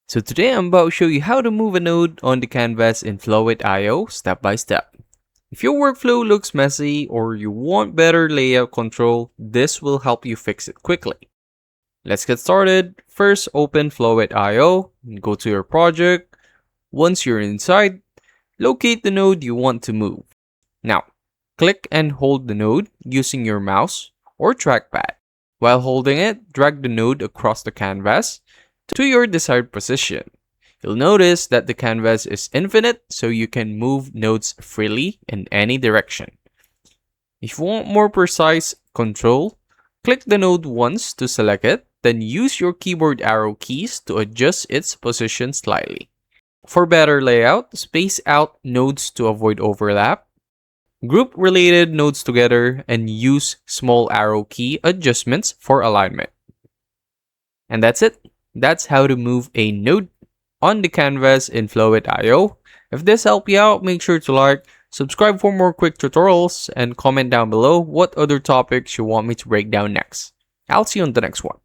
So today I'm about to show you how to move a node on the canvas in Flowith IO step by step. If your workflow looks messy or you want better layout control, this will help you fix it quickly. Let's get started. First, open Flowith IO and go to your project. Once you're inside, locate the node you want to move. Now, click and hold the node using your mouse or trackpad. While holding it, drag the node across the canvas to your desired position. You'll notice that the canvas is infinite, so you can move nodes freely in any direction. If you want more precise control, click the node once to select it, then use your keyboard arrow keys to adjust its position slightly. For better layout, space out nodes to avoid overlap. Group related nodes together and use small arrow key adjustments for alignment. And that's it. That's how to move a node on the canvas in Flowith IO. If this helped you out, make sure to like, subscribe for more quick tutorials, and comment down below what other topics you want me to break down next. I'll see you on the next one.